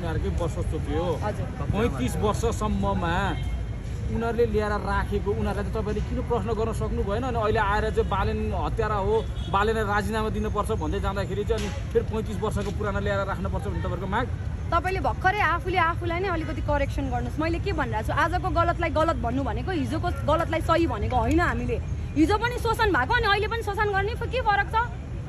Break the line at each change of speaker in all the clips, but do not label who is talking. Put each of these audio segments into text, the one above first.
उनीहरूकै वर्चस्व थियो 35 वर्षसम्ममा उनीहरूले ल्याएर राखेको उनीहरूलाई चाहिँ तपाईँले किन प्रश्न गर्न सक्नु भएन अनि अहिले आएर चाहिँ बालेन हत्यारा हो बालेनलाई राजीनामा दिनुपर्छ भन्दै जाँदाखेरि चाहिँ अनि फेरि 35 वर्षको पुरानो ल्याएर राख्नुपर्छ भन्ने तपाईँहरूको माग
तपाईले भर्खरै आफूले आफूलाई नै अलिकति करेक्सन गर्नुहोस् मैले के भनिरहेको छु आजको गलतलाई गलत भन्नु भनेको हिजोको गलतलाई सही भनेको होइन हामीले हिजो पनि शोषण भएको अनि अहिले पनि शोषण गर्ने के फरक छ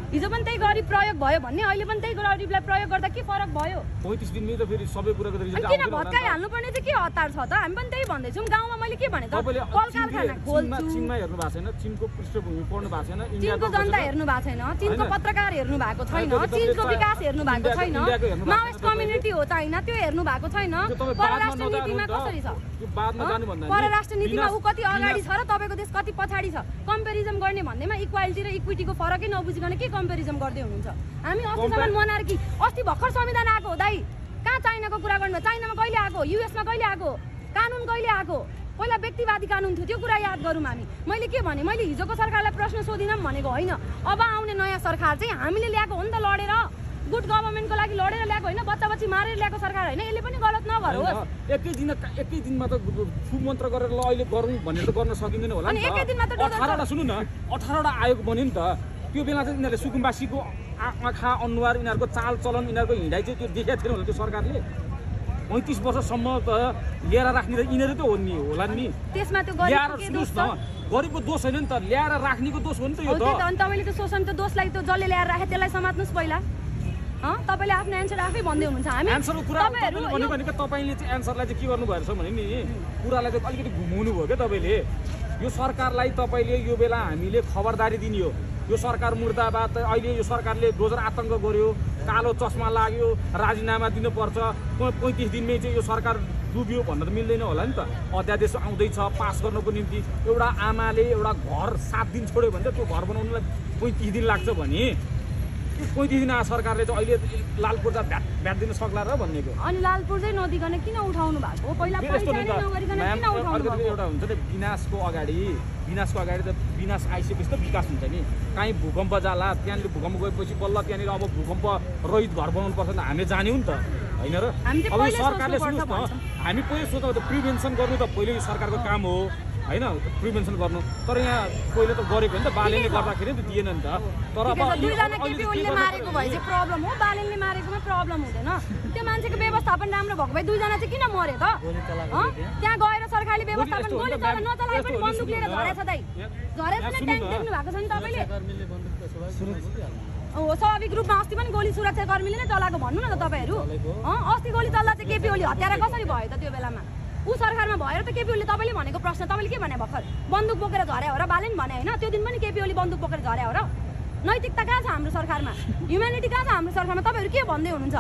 हिजो पनि त्यही गरी प्रयोग भयो भन्ने अहिले पनि त्यही गरिबलाई प्रयोग गर्दा के फरक भयो
35 दिनमै त फेरि सबै कुराको रिजल्ट
किन भत्काइहाल्नु पर्ने चाहिँ के हतार छ त हामी पनि त्यही भन्दैछौँ गाउँमा मैले के भने त कल कारखाना खोल्छु
चीनमा हेर्नु भएको छैन चीनको पृष्ठभूमि पढ्नु भएको छैन
चीनको जनता हेर्नु भएको छैन चीनको पत्रकार हेर्नु भएको छैन चीनको विकास हेर्नु भएको छैन माओइस्ट कम्युनिटी हो चाइना त्यो हेर्नु भएको छैन परराष्ट्र नीतिमा कसरी छ परराष्ट्र नीतिमा ऊ कति अगाडि छ र तपाईँको देश कति पछाडि छ कम्पेरिजन गर्ने भन्दैमा इक्वालिटी र इक्विटीको फरकै नबुझिकन के कम्पेरिजन गर्दै हुनुहुन्छ हामी अस्तिसम्म मोनार्की अस्ति भर्खर संविधान आएको हो दाइ कहाँ चाइनाको कुरा गर्नु चाइनामा कहिले आएको युएसमा कहिले आएको कानुन कहिले आएको पहिला व्यक्तिवादी कानुन थियो त्यो कुरा याद गरौँ हामी मैले के भने मैले हिजोको सरकारलाई प्रश्न सोधिनँ भनेको होइन अब आउने नयाँ सरकार चाहिँ हामीले ल्याएको हो नि त लडेर गुड गभर्नमेन्टको लागि लडेर ल्याएको होइन बच्चा बच्ची मारेर ल्याएको सरकार होइन यसले पनि गलत नगरोस्
एकै दिनमा त सुमन्त्र गरेर ल अहिले गरौँ भनेर त गर्न सकिँदैन होला नि
एकै दिनमा त
18वटा सुन्नु न 18वटा आयोग बन्यो नि त त्यो बेला चाहिँ यिनीहरूले सुकुम्बासीको आँखा अनुहार यिनीहरूको चाल चलन यिनीहरूको हिँडाइ चाहिँ त्यो देखाएको थिएन होला त्यो सरकारले 35 वर्षसम्म त ल्याएर राख्ने त यिनीहरू त हो नि होला नि
त्यसमा त्यो
गरिबको दोष होइन नि त ल्याएर राख्नेको दोष हो नि त यो त
अनि तपाईँले त्यो शोषणको दोषलाई त्यो जसले ल्याएर राखे त्यसलाई समात्नुहोस् पहिला तपाईँले आफ्नो एन्सर आफै भन्दै हुनुहुन्छ हामी
एन्सरको कुरा भनेको तपाईँले चाहिँ एन्सरलाई चाहिँ के गर्नु भएछ भने नि कुरालाई चाहिँ अलिकति घुमाउनु भयो क्या तपाईँले यो सरकारलाई तपाईँले यो बेला हामीले खबरदारी दिने हो यो सरकार मुर्दाबाद अहिले यो सरकारले डोजर आतङ्क गर्यो कालो चस्मा लाग्यो राजीनामा दिनुपर्छ 35 दिनमै चाहिँ यो सरकार डुब्यो भन्न त मिल्दैन होला नि त अध्यादेश आउँदैछ पास गर्नको निम्ति एउटा आमाले एउटा घर 7 दिन छोड्यो भने त त्यो घर बनाउनुलाई 35 दिन लाग्छ भने 35 दिन सरकारले चाहिँ अहिले लालपुर्जा भ्याट दिन सक्ला र भन्नेको
अनि लालपुर्जै नदिकन किन उठाउनु भएको पहिला
एउटा हुन्छ नि विनाशको अगाडि त विनाश आइसकेपछि त विकास हुन्छ नि काहीँ भूकम्प जाला त्यहाँनिर भूकम्प गएपछि बल्ल त्यहाँनिर अब भूकम्प रहित घर बनाउनु पर्छ नि हामीले जान्यौँ नि त होइन र अब सरकारले सुन्नुहोस् न हामी पहिले सोच्दा प्रिभेन्सन गर्नु त पहिले यो सरकारको काम हो होइन प्रिभेन्सन गर्नु तर यहाँ पहिले त गरेको नि त बालेनले गर्दाखेरि त दिएन नि त तर अब
दुईजना केपीओलीले मारेको भए चाहिँ प्रब्लम हो बालेनले मारेकोमा प्रब्लम हुँदैन त्यो मान्छेको व्यवस्थापन राम्रो भएको भए दुईजना चाहिँ किन मर्यो त त्यहाँ गएर सरकारले व्यवस्थापन गोली नचलाए पनि बन्दुक लिएर झरेछ दाइ झरेछ नि ट्याङ्क देख्नु भएको छ नि तपाईँले हो स्वाभाविक रूपमा अस्ति पनि गोली सुरक्षाकर्मीले नै चलाएको भन्नु न त तपाईँहरू अस्ति गोली चल्दा चाहिँ केपीओली हत्यारा कसरी भयो त त्यो बेलामा ऊ सरकारमा भएर त केपीओलीले तपाईँले भनेको प्रश्न तपाईँले के भने भर्खर बन्दुक बोकेर झर्या हो र बालेन भने होइन त्यो दिन पनि केपीओली बन्दुक बोकेर झर्या हो र नैतिकता कहाँ छ हाम्रो सरकारमा ह्युम्यानिटी कहाँ छ हाम्रो सरकारमा तपाईँहरू के भन्दै हुनुहुन्छ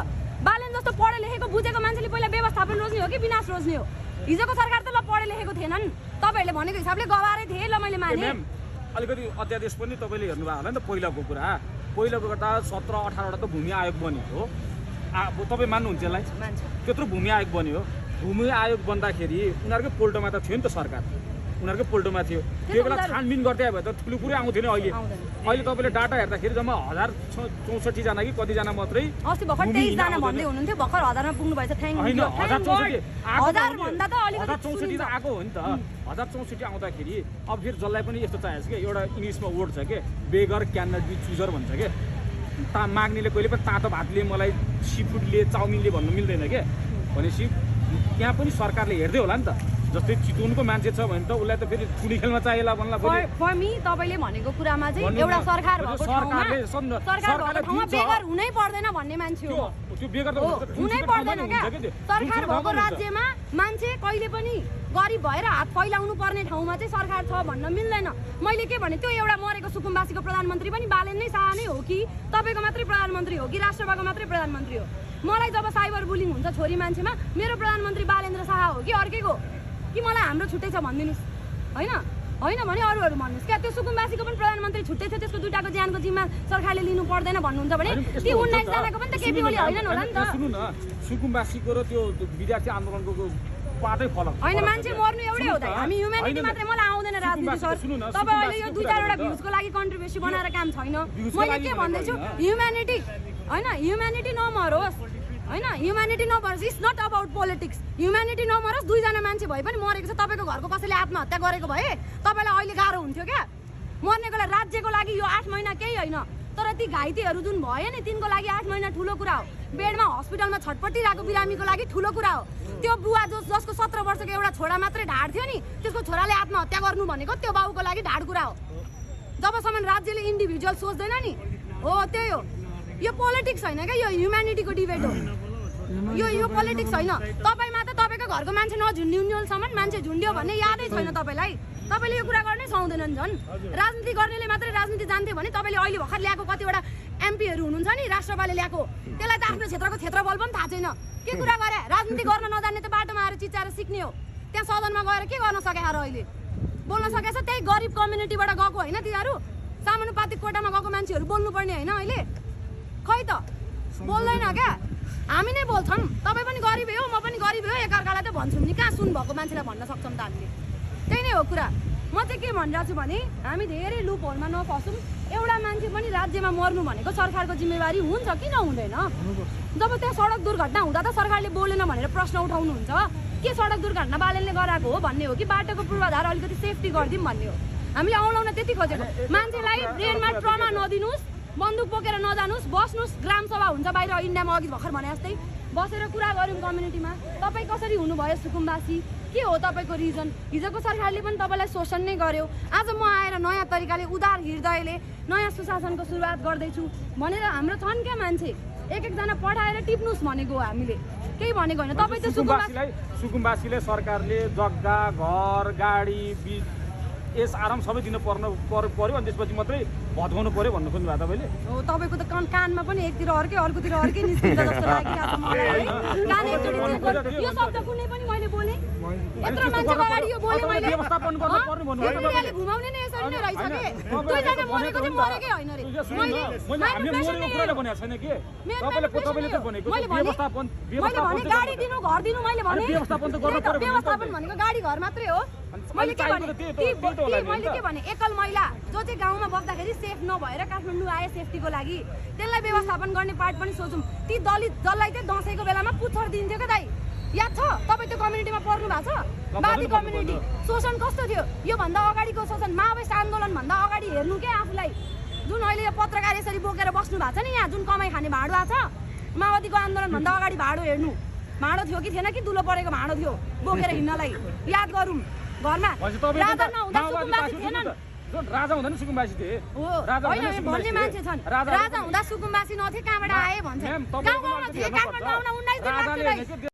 बालेन जस्तो पढे लेखेको बुझेको मान्छेले पहिला व्यवस्थापन रोज्ने हो कि विनाश रोज्ने हो हिजोको सरकार त ल पढे लेखेको थिएनन् तपाईँहरूले भनेको हिसाबले गवारै थिए ल मैले माने
अलिकति अध्यादेश पनि तपाईँले हेर्नु भएको होला नि त पहिलाको कुरा पहिलाको गर्दा 17-18वटा त भूमि आयोग बन्यो हो तपाईँ मान्नुहुन्छ यसलाई त्यत्रो भूमि आयोग बन्यो भूमि आयोग बन्दाखेरि उनीहरूकै पोल्टोमा त थियो नि त सरकार उनीहरूकै पोल्टोमा थियो त्यो बेला छानबिन गर्दै भए त ठुलो कुरै आउँथेन अहिले तपाईँले डाटा हेर्दाखेरि जम्मा 1064 जना कि कतिजना मात्रै
अस्ति भर्खर 23 जना भन्दै हुनुहुन्थ्यो भर्खर 1000 मा पुग्नु भएछ थ्याङ्क यू 1000 भन्दा त अलिकति
1064 त आएको हो नि त 1064 आउँदाखेरि अब फेरि जसलाई पनि यस्तो चाहिएको छ कि एउटा इङ्ग्लिसमा वर्ड छ के बेगर क्यान नट बी चुजर भन्छ के माग्नेले कहिले पनि तातो भातले मलाई सीफुडले चाउमिनले भन्नु मिल्दैन के भनेपछि त्यहाँ पनि सरकारले हेर्दै होला नि त जस्तै चितवनको मान्छे छ भने त उसलाई त फेरि ठुली खेलमा चाहिएला भन्ला
फर मी तपाईले भनेको कुरामा चाहिँ एउटा सरकार भएको ठाउँमा बेगर हुनै पर्दैन भन्ने मान्छे हो
त्यो बेगर त
हुनै पर्दैन क्या सरकार भएको राज्यमा मान्छे कहिले पनि गरिब भएर हात फैलाउनु पर्ने ठाउँमा चाहिँ सरकार छ भन्न मिल्दैन मैले के भने त्यो एउटा मरेको सुकुम्बासीको प्रधानमन्त्री पनि बालेन नै शाह नै हो कि तपाईँको मात्रै प्रधानमन्त्री हो कि राष्ट्रसभाको मात्रै प्रधानमन्त्री हो मलाई जब साइबर बुलिङ हुन्छ छोरी मान्छेमा मेरो प्रधानमन्त्री बालेन्द्र शाह हो कि अर्कैको कि मलाई हाम्रो छुट्टै छ भनिदिनुहोस् होइन होइन भने अरूहरू भन्नुहोस् क्या त्यो सुकुम्बासीको पनि प्रधानमन्त्री छुट्टै थियो त्यसको दुईटाको ज्यानको जिम्मा सरकारले लिनु पर्दैन भन्नुहुन्छ भने ती 19 जनाको पनि त केपीओली होइन होला नि त
सुन्नु न सुकुम्बासीको र त्यो विद्यार्थी आन्दोलनको पाटै फरक
होइन मान्छे मर्नु एउटै हो त हामी ह्युम्यानिटी मात्रै मलाई आउँदैन राजनीति सर तपाईँ अहिले यो 2-4 वटा भ्युजको लागि कन्ट्रिब्युसन बनाएर काम छैन मैले के भन्दैछु ह्युम्यानिटी होइन ह्युम्यानिटी नमरोस् होइन ह्युम्यानिटी नमरोस् it's not about politics humanity नमरोस् 2 जना मान्छे भए पनि मरेको छ तपाईँको घरको कसैले आत्महत्या गरेको भए तपाईँलाई अहिले गाह्रो हुन्थ्यो क्या मर्नेको लागि राज्यको लागि यो 8 महिना केही होइन तर ती घाइतेहरू जुन भयो नि तिनको लागि 8 महिना ठुलो कुरा हो बेडमा हस्पिटलमा छटपटिरहेको बिरामीको लागि ठुलो कुरा हो त्यो बुवा जसको 17 वर्षको एउटा छोरा मात्रै ढाड थियो नि त्यसको छोराले आत्महत्या गर्नु भनेको त्यो बाबुको लागि ढाड कुरा हो जबसम्म राज्यले इन्डिभिजुअल सोच्दैन नि हो त्यही हो यो पोलिटिक्स होइन क्या यो ह्युम्यानिटीको डिबेट हो यो पोलिटिक्स होइन तपाईँमा त तपाईँको घरको मान्छे नझुन्डिउन्जेलसम्म मान्छे झुन्ड्यो भन्ने यादै छैन तपाईँलाई तपाईँले यो कुरा गर्नै सक्दैनन् झन् राजनीति गर्नेले मात्रै राजनीति जान्थ्यो भने तपाईँले अहिले भर्खर ल्याएको कतिवटा एमपीहरू हुनुहुन्छ नि राष्ट्रपाले ल्याएको त्यसलाई त आफ्नो क्षेत्रको क्षेत्रफल पनि थाहा छैन के कुरा गरे राजनीति गर्न नजान्ने त बाटोमा आएर चिच्चाएर सिक्ने हो त्यहाँ सदनमा गएर के गर्न सके र अहिले बोल्न सकेछ त्यही गरिब कम्युनिटीबाट गएको होइन तिनीहरू समानुपातिक कोटामा गएको मान्छेहरू बोल्नुपर्ने होइन अहिले खै त बोल्दैन क्या हामी नै बोल्छौँ तपाईँ पनि गरिबै हो म पनि गरिबै हो एकअर्कालाई त भन्छौँ नि कहाँ सुन भएको मान्छेलाई भन्न सक्छौँ त हामीले त्यही नै हो कुरा म चाहिँ के भनिरहेको छु भने हामी धेरै लुप होलमा नफसौँ एउटा मान्छे पनि राज्यमा मर्नु भनेको सरकारको जिम्मेवारी हुन्छ किन हुँदैन जब त्यहाँ सडक दुर्घटना हुँदा त सरकारले बोलेन भनेर प्रश्न उठाउनुहुन्छ के सडक दुर्घटना बालनले गराएको हो भन्ने हो कि बाटोको पूर्वाधार अलिकति सेफ्टी गरिदिउँ भन्ने हो हामीले औलाउन त्यति खोजेको मान्छेलाई ब्रेनमा ट्रमा नदिनुहोस् बन्दुक बोकेर नजानुहोस् बस्नुहोस् ग्रामसभा हुन्छ बाहिर इन्डियामा अघि भर्खर भने जस्तै बसेर कुरा गरौँ कम्युनिटीमा तपाईँ कसरी हुनुभयो सुकुम्बासी के हो तपाईँको रिजन हिजोको सरकारले पनि तपाईँलाई शोषण नै गर्यो आज म आएर नयाँ तरिकाले उदार हृदयले नयाँ सुशासनको सुरुवात गर्दैछु भनेर हाम्रो छन् क्या मान्छे एकजना पठाएर टिप्नुहोस् भनेको हो हामीले केही भनेको होइन तपाईँ त
सुकुम्बासीले सरकारले जग्गा घर गाडी यस आराम सबै दिन पर्यो अनि त्यसपछि मात्रै भत्काउनु पर्यो भन्नु खोज्नु भयो तपाईँले
हो तपाईँको त कानमा पनि एकतिर अर्कै अर्कोतिर अर्कै निस्किन्छ जस्तो लागिरहेको छ मलाई कान एकचोटि यो शब्द कुनै पनि मैले बोलेँ यत्रो मान्छेको अगाडि यो बोलेँ मैले
व्यवस्थापन गर्न पर्ने भन्नु
यो मिडियाले घुमाउने नै यसरी नै रहेछ के 2 जना मरेको चाहिँ मरेकै होइन रे
मैले मरेको कुरा भनेको छैन के तपाईँले त भनेको व्यवस्थापन
भने गाडी दिनु घर दिनु मैले भने
व्यवस्थापन त गर्नु पर्यो
व्यवस्थापन भनेको गाडी घर मात्रै हो मैले के भने एकल महिला जो चाहिँ गाउँमा बस्दाखेरि सेफ नभएर काठमाडौँ आए सेफ्टीको लागि त्यसलाई व्यवस्थापन गर्ने पार्ट पनि सोचौँ ती दलित जसलाई चाहिँ दसैँको बेलामा पुच्छर दिन्थ्यो क्या दाइ याद छ तपाईँ त्यो कम्युनिटीमा पर्नु भएको छ बादी कम्युनिटी शोषण कस्तो थियो योभन्दा अगाडिको शोषण माओवादी आन्दोलनभन्दा अगाडि हेर्नु क्या आफूलाई जुन अहिले यो पत्रकार यसरी बोकेर बस्नु भएको छ नि यहाँ जुन कमाइ खाने भाँडो आएको छ माओवादीको आन्दोलनभन्दा अगाडि भाँडो हेर्नु भाँडो थियो कि थिएन कि दुलो परेको भाँडो थियो बोकेर हिँड्नलाई याद गरौँ घरमा राजा नहुँदा सुकुम्बासी थिएनन्
राजा हुँदैन सुकुम्बासी थिए
भन्ने मान्छे छन् राजा हुँदा सुकुम्बासी नथे कहाँबाट आए भन्छ गाउँमा थिए काठमाडौँ आउन 19 दिन लाग्थ्यो